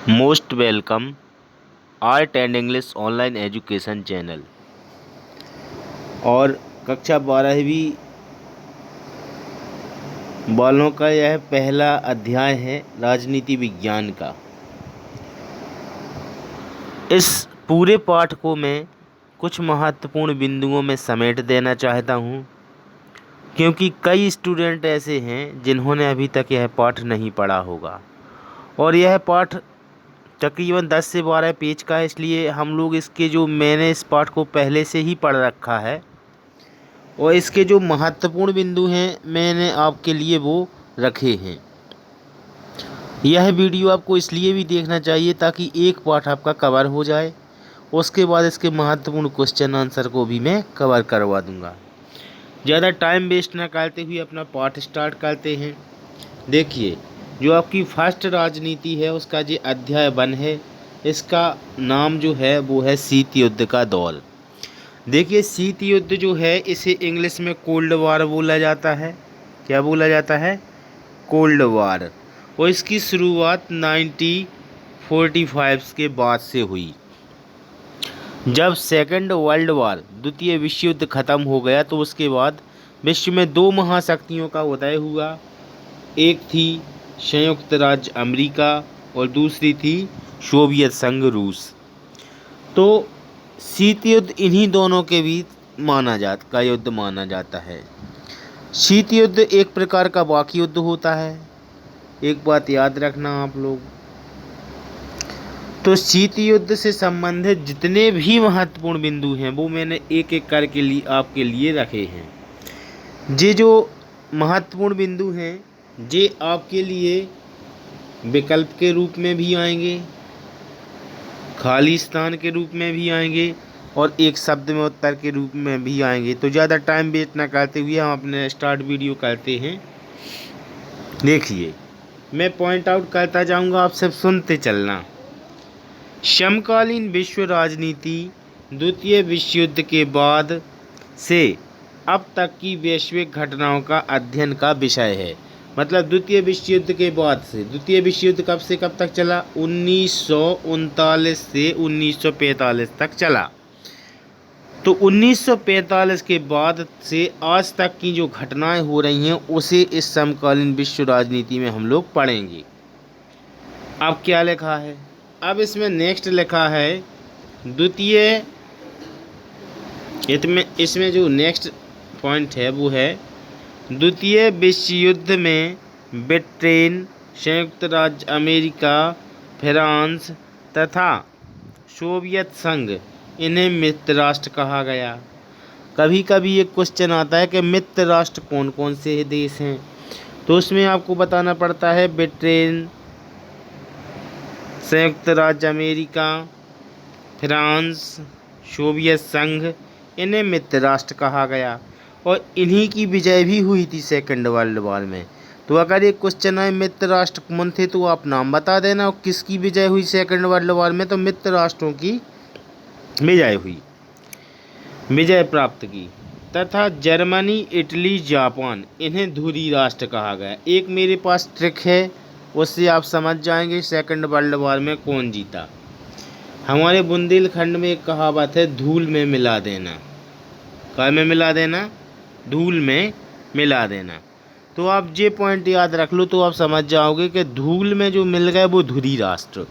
Most welcome art and English online education channel. और कक्षा 12वीं वालों का यह पहला अध्याय है राजनीति विज्ञान का। इस पूरे पाठ को मैं कुछ महत्वपूर्ण बिंदुओं में समेट देना चाहता हूँ, क्योंकि कई स्टूडेंट ऐसे हैं जिन्होंने अभी तक यह पाठ नहीं पढ़ा होगा और यह पाठ तकरीबन 10 से 12 पेज का है। इसलिए हम लोग मैंने इस पाठ को पहले से ही पढ़ रखा है और इसके जो महत्वपूर्ण बिंदु हैं मैंने आपके लिए वो रखे हैं। यह वीडियो आपको इसलिए भी देखना चाहिए ताकि एक पाठ आपका कवर हो जाए, उसके बाद इसके महत्वपूर्ण क्वेश्चन आंसर को भी मैं कवर करवा दूंगा। ज़्यादा टाइम वेस्ट ना करते हुए अपना पाठ स्टार्ट करते हैं। देखिए, जो आपकी फर्स्ट राजनीति है उसका जो अध्याय 1 है, इसका नाम जो है वो है शीत युद्ध का दौर। देखिए, शीत युद्ध जो है इसे इंग्लिश में कोल्ड वार बोला जाता है। क्या बोला जाता है? Cold war. और इसकी शुरुआत 1945 के बाद से हुई। जब सेकंड वर्ल्ड वार द्वितीय विश्व युद्ध खत्म हो गया तो उसके बाद विश्व में 2 महाशक्तियों का उदय हुआ। एक थी संयुक्त राज्य अमेरिका और दूसरी थी सोवियत संघ रूस। तो शीत युद्ध इन्हीं दोनों के बीच युद्ध माना जाता है। शीत युद्ध एक प्रकार का वाकई युद्ध होता है। एक बात याद रखना आप लोग, तो शीत युद्ध से संबंधित जितने भी महत्वपूर्ण बिंदु हैं वो मैंने एक एक करके आपके लिए रखे हैं। ये जो महत्वपूर्ण बिंदु हैं ये आपके लिए विकल्प के रूप में भी आएंगे, खाली स्थान के रूप में भी आएंगे और एक शब्द में उत्तर के रूप में भी आएंगे। तो ज़्यादा टाइम वेस्ट ना करते हुए हम अपने स्टार्ट वीडियो करते हैं। देखिए, मैं पॉइंट आउट करता जाऊंगा, आप सब सुनते चलना। समकालीन विश्व राजनीति द्वितीय विश्व युद्ध के बाद से अब तक की वैश्विक घटनाओं का अध्ययन का विषय है। मतलब द्वितीय विश्व युद्ध के बाद से, द्वितीय विश्व युद्ध कब से कब तक चला? 1939 से 1945 तक चला। तो 1945 के बाद से आज तक की जो घटनाएं हो रही हैं उसे इस समकालीन विश्व राजनीति में हम लोग पढ़ेंगे। अब क्या लिखा है? अब इसमें नेक्स्ट लिखा है द्वितीय, इसमें जो नेक्स्ट पॉइंट है वो है द्वितीय विश्व युद्ध में ब्रिटेन, संयुक्त राज्य अमेरिका, फ्रांस तथा सोवियत संघ, इन्हें मित्र राष्ट्र कहा गया। कभी कभी एक क्वेश्चन आता है कि मित्र राष्ट्र कौन कौन से देश हैं, तो उसमें आपको बताना पड़ता है ब्रिटेन, संयुक्त राज्य अमेरिका, फ्रांस, सोवियत संघ, इन्हें मित्र राष्ट्र कहा गया और इन्हीं की विजय भी हुई थी सेकंड वर्ल्ड वॉर में। तो अगर एक क्वेश्चन आए मित्र राष्ट्र कौन थे तो आप नाम बता देना और किसकी विजय हुई सेकंड वर्ल्ड वॉर में, तो मित्र राष्ट्रों की विजय हुई, विजय प्राप्त की। तथा जर्मनी, इटली, जापान, इन्हें ध्रुवीय राष्ट्र कहा गया। एक मेरे पास ट्रिक है, उससे आप समझ जाएंगे सेकंड वर्ल्ड वॉर में कौन जीता। हमारे बुंदेलखंड में एक कहावत है, धूल में मिला देना। क्या में मिला देना? धूल में मिला देना। तो आप ये पॉइंट याद रख लो तो आप समझ जाओगे कि धूल में जो मिल गए वो ध्रुवीय राष्ट्र।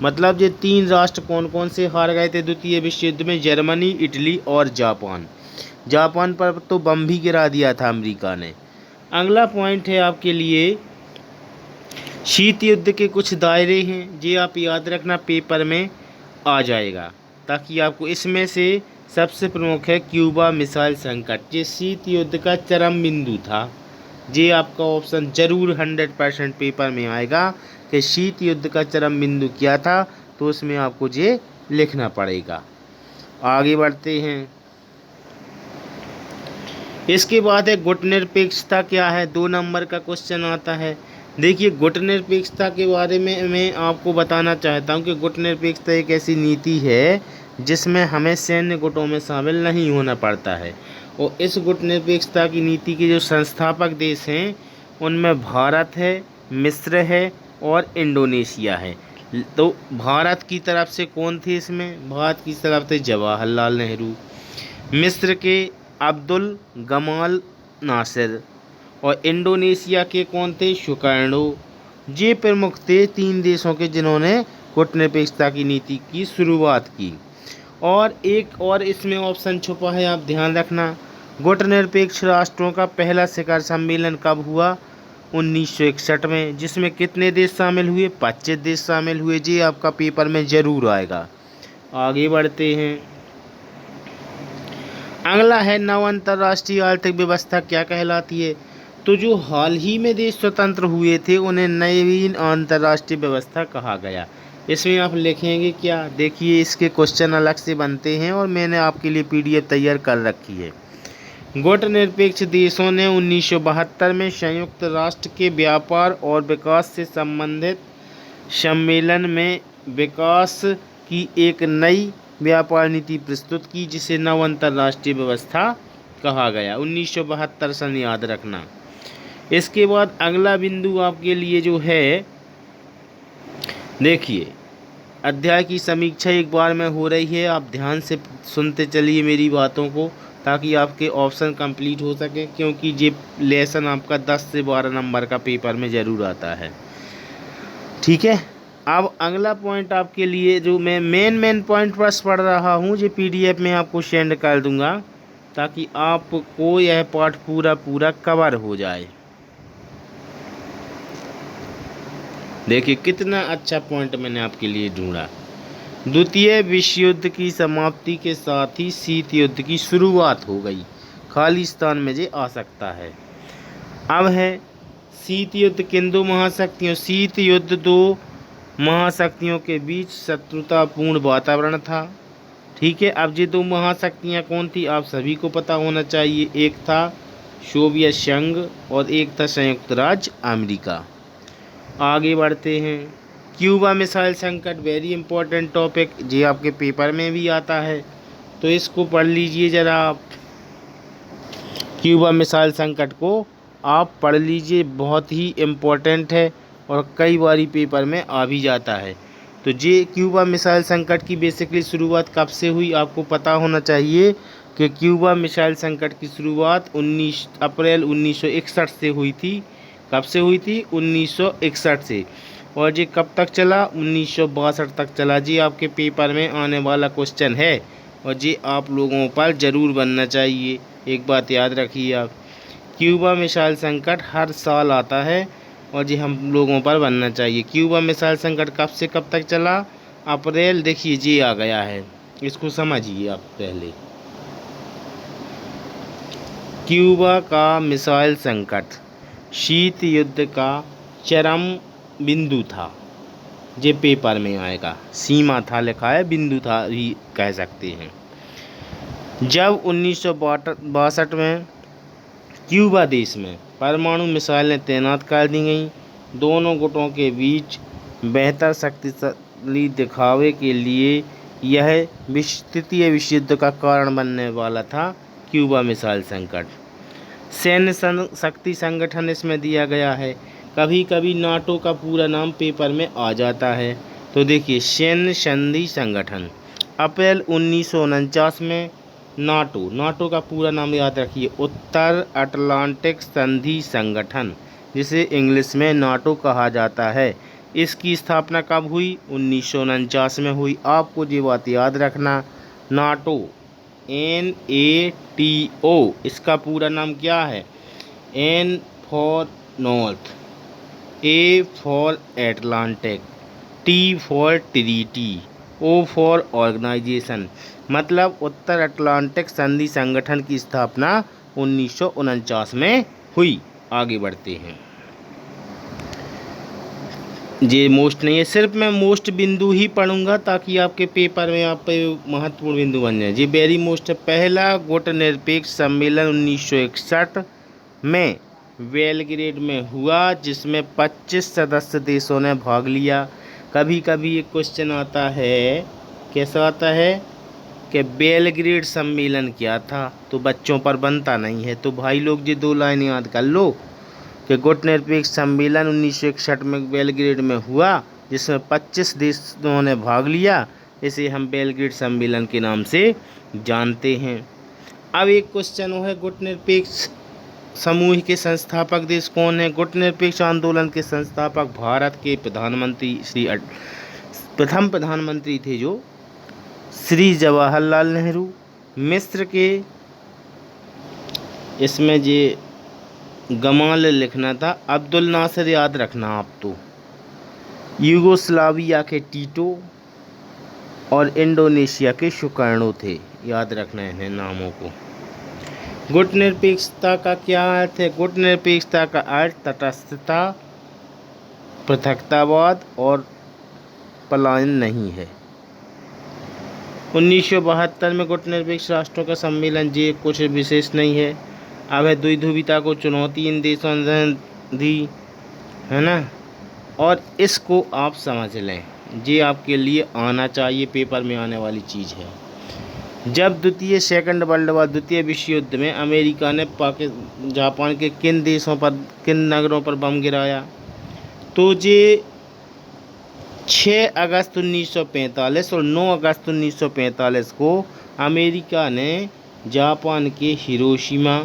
मतलब ये 3 राष्ट्र कौन कौन से हार गए थे द्वितीय विश्व युद्ध में? जर्मनी, इटली और जापान। जापान पर तो बम भी गिरा दिया था अमेरिका ने। अगला पॉइंट है आपके लिए शीत युद्ध के कुछ दायरे हैं, ये आप याद रखना, पेपर में आ जाएगा ताकि आपको। इसमें से सबसे प्रमुख है क्यूबा मिसाइल संकट। ये शीत युद्ध का चरम बिंदु था। ये आपका ऑप्शन जरूर 100% पेपर में आएगा कि शीत युद्ध का चरम बिंदु क्या था, तो उसमें आपको ये लिखना पड़ेगा। आगे बढ़ते हैं। इसके बाद है गुटनिरपेक्षता क्या है? 2 नंबर का क्वेश्चन आता है। देखिए, गुटनिरपेक्षता के बारे में मैं आपको बताना चाहता हूं कि गुटनिरपेक्षता एक ऐसी नीति है जिसमें हमें सैन्य गुटों में शामिल नहीं होना पड़ता है। और इस गुटनिरपेक्षता की नीति के जो संस्थापक देश हैं उनमें भारत है, मिस्र है और इंडोनेशिया है। तो भारत की तरफ से कौन थे इसमें? भारत की तरफ से जवाहरलाल नेहरू। मिस्र के अब्दुल गमाल नासिर। और इंडोनेशिया के कौन थे? सुकर्णो। ये प्रमुख थे 3 देशों के जिन्होंने कूटनिरपेक्षता की नीति की शुरुआत की। और एक और इसमें ऑप्शन छुपा है, आप ध्यान रखना। गुटनिरपेक्ष राष्ट्रों का पहला शिखर सम्मेलन कब हुआ? 1961 में। जिसमें कितने देश शामिल हुए? 25 देश शामिल हुए। जी आपका पेपर में जरूर आएगा। आगे बढ़ते हैं। अगला है नव अंतर्राष्ट्रीय आर्थिक व्यवस्था क्या कहलाती है? तो जो हाल ही में देश स्वतंत्र हुए थे उन्हें नवीन अंतर्राष्ट्रीय व्यवस्था कहा गया। इसमें आप लिखेंगे क्या? देखिए इसके क्वेश्चन अलग से बनते हैं और मैंने आपके लिए पीडीएफ तैयार कर रखी है। गुटनिरपेक्ष देशों ने 1972 में संयुक्त राष्ट्र के व्यापार और विकास से संबंधित सम्मेलन में विकास की एक नई व्यापार नीति प्रस्तुत की, जिसे नव अंतर्राष्ट्रीय व्यवस्था कहा गया। 1972 सन याद रखना। इसके बाद अगला बिंदु आपके लिए जो है, देखिए अध्याय की समीक्षा एक बार में हो रही है, आप ध्यान से सुनते चलिए मेरी बातों को, ताकि आपके ऑप्शन कंप्लीट हो सके, क्योंकि ये लेसन आपका 10 से 12 नंबर का पेपर में ज़रूर आता है। ठीक है, अब अगला पॉइंट आपके लिए जो मैं मेन पॉइंट बस पढ़ रहा हूँ, ये पीडीएफ में आपको सेंड कर दूंगा ताकि आपको यह पाठ पूरा कवर हो जाए। देखिए कितना अच्छा पॉइंट मैंने आपके लिए ढूंढा। द्वितीय विश्व युद्ध की समाप्ति के साथ ही शीत युद्ध की शुरुआत हो गई। खाली स्थान में ये आ सकता है। अब है शीत युद्ध किन 2 महाशक्तियों? शीत युद्ध 2 महाशक्तियों के बीच शत्रुतापूर्ण वातावरण था। ठीक है, अब ये 2 महाशक्तियाँ कौन थी? आप सभी को पता होना चाहिए। एक था सोवियत संघ और एक था संयुक्त राज्य अमेरिका। आगे बढ़ते हैं। क्यूबा मिसाइल संकट, वेरी इंपॉर्टेंट टॉपिक, ये आपके पेपर में भी आता है, तो इसको पढ़ लीजिए ज़रा आप। क्यूबा मिसाइल संकट को आप पढ़ लीजिए, बहुत ही इम्पोर्टेंट है और कई बारी पेपर में आ भी जाता है। तो ये क्यूबा मिसाइल संकट की बेसिकली शुरुआत कब से हुई? आपको पता होना चाहिए कि क्यूबा मिसाइल संकट की शुरुआत 19 अप्रैल 1961 से हुई थी। कब से हुई थी? 1961 से। और ये कब तक चला? 1962 तक चला। जी आपके पेपर में आने वाला क्वेश्चन है और ये आप लोगों पर ज़रूर बनना चाहिए। एक बात याद रखिए आप, क्यूबा मिसाइल संकट हर साल आता है और ये हम लोगों पर बनना चाहिए। क्यूबा मिसाइल संकट कब से कब तक चला? अप्रैल, देखिए जी आ गया है, इसको समझिए आप पहले। क्यूबा का मिसाइल संकट शीत युद्ध का चरम बिंदु था। ये पेपर में आएगा, सीमा था लिखा है, बिंदु था भी कह सकते हैं। जब 1962 में क्यूबा देश में परमाणु मिसाइलें तैनात कर दी गईं, दोनों गुटों के बीच बेहतर शक्तिशाली दिखावे के लिए यह तृतीय विश्व युद्ध का कारण बनने वाला था। क्यूबा मिसाइल संकट। सैन्य शक्ति संगठन इसमें दिया गया है। कभी कभी नाटो का पूरा नाम पेपर में आ जाता है, तो देखिए सैन्य संधि संगठन। अप्रैल 1949 में नाटो का पूरा नाम याद रखिए, उत्तर अटलांटिक संधि संगठन, जिसे इंग्लिश में नाटो कहा जाता है। इसकी स्थापना कब हुई? 1949 में हुई। आपको ये बात याद रखना, नाटो NATO, इसका पूरा नाम क्या है? N for north, A for Atlantic, T for treaty, O for organisation. मतलब उत्तर अटलांटिक संधि संगठन की स्थापना 1949 में हुई। आगे बढ़ते हैं। ये मोस्ट नहीं है, सिर्फ मैं मोस्ट बिंदु ही पढ़ूंगा ताकि आपके पेपर में आप पे महत्वपूर्ण बिंदु बन जाए। ये वेरी मोस्ट है। पहला गुटनिरपेक्ष सम्मेलन 1961 में बेलग्रेड में हुआ, जिसमें 25 सदस्य देशों ने भाग लिया। कभी कभी एक क्वेश्चन आता है, कैसा आता है कि बेलग्रेड सम्मेलन क्या था, तो बच्चों पर बनता नहीं है। तो भाई लोग ये 2 लाइन याद कर लो कि गुटनिरपेक्ष सम्मेलन 1961 में बेलग्रेड में हुआ जिसमें 25 देशों ने भाग लिया। इसे हम बेलग्रेड सम्मेलन के नाम से जानते हैं। अब एक क्वेश्चन है, गुटनिरपेक्ष समूह के संस्थापक देश कौन है? गुटनिरपेक्ष आंदोलन के संस्थापक भारत के प्रधानमंत्री प्रथम प्रधानमंत्री थे जो श्री जवाहरलाल नेहरू। मिस्र के, इसमें जे गमाल लिखना था, अब्दुल नासिर याद रखना आप तो। यूगोस्लाविया के टीटो और इंडोनेशिया के सुकर्णो थे, याद रखना है इन्हें नामों को। गुटनिरपेक्षता का क्या अर्थ है? गुटनिरपेक्षता का अर्थ तटस्थता, पृथकतावाद और पलायन नहीं है। 1972 में गुटनिरपेक्ष राष्ट्रों का सम्मेलन जे कुछ विशेष नहीं है। अब है द्विध्रुवीता को चुनौती इन देशों ने दी, है ना, और इसको आप समझ लें, ये आपके लिए आना चाहिए, पेपर में आने वाली चीज़ है। जब सेकंड वर्ल्ड वार, द्वितीय विश्व युद्ध में अमेरिका ने जापान के किन नगरों पर बम गिराया? तो ये 6 अगस्त 1945 और 9 अगस्त 1945 को अमेरिका ने जापान के हिरोशिमा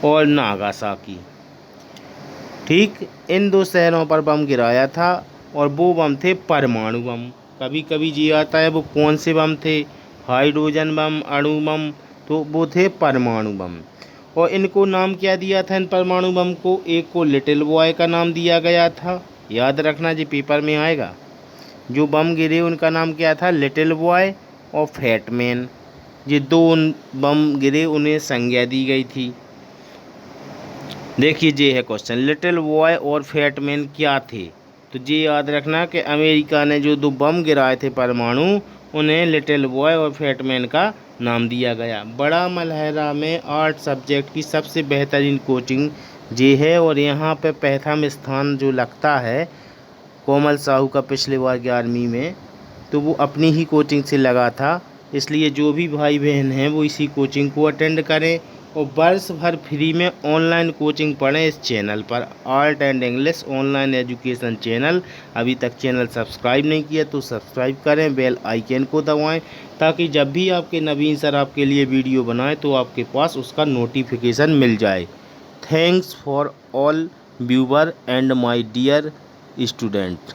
और नागासाकी, ठीक, इन 2 शहरों पर बम गिराया था। और वो बम थे परमाणु बम। कभी कभी ये आता है वो कौन से बम थे? हाइड्रोजन बम, अणु बम, तो वो थे परमाणु बम। और इनको नाम क्या दिया था इन परमाणु बम को? एक को लिटिल बॉय का नाम दिया गया था, याद रखना जी पेपर में आएगा। जो बम गिरे उनका नाम क्या था? लिटिल बॉय और फैट मैन। ये 2 बम गिरे, उन्हें संज्ञा दी गई थी। देखिए ये है क्वेश्चन, लिटिल बॉय और फैट मैन क्या थे? तो ये याद रखना कि अमेरिका ने जो 2 बम गिराए थे परमाणु, उन्हें लिटिल बॉय और फैट मैन का नाम दिया गया। बड़ा मलहरा में आर्ट सब्जेक्ट की सबसे बेहतरीन कोचिंग ये है। और यहाँ पे प्रथम स्थान जो लगता है कोमल साहू का पिछले बार 11वीं में, तो वो अपनी ही कोचिंग से लगा था। इसलिए जो भी भाई बहन हैं वो इसी कोचिंग को अटेंड करें और वर्ष भर फ्री में ऑनलाइन कोचिंग पढ़ें इस चैनल पर, art and English online education channel. अभी तक चैनल सब्सक्राइब नहीं किया तो सब्सक्राइब करें, बेल आइकन को दबाएं, ताकि जब भी आपके नवीन सर आपके लिए वीडियो बनाएं तो आपके पास उसका नोटिफिकेशन मिल जाए। Thanks for all viewer and my dear student.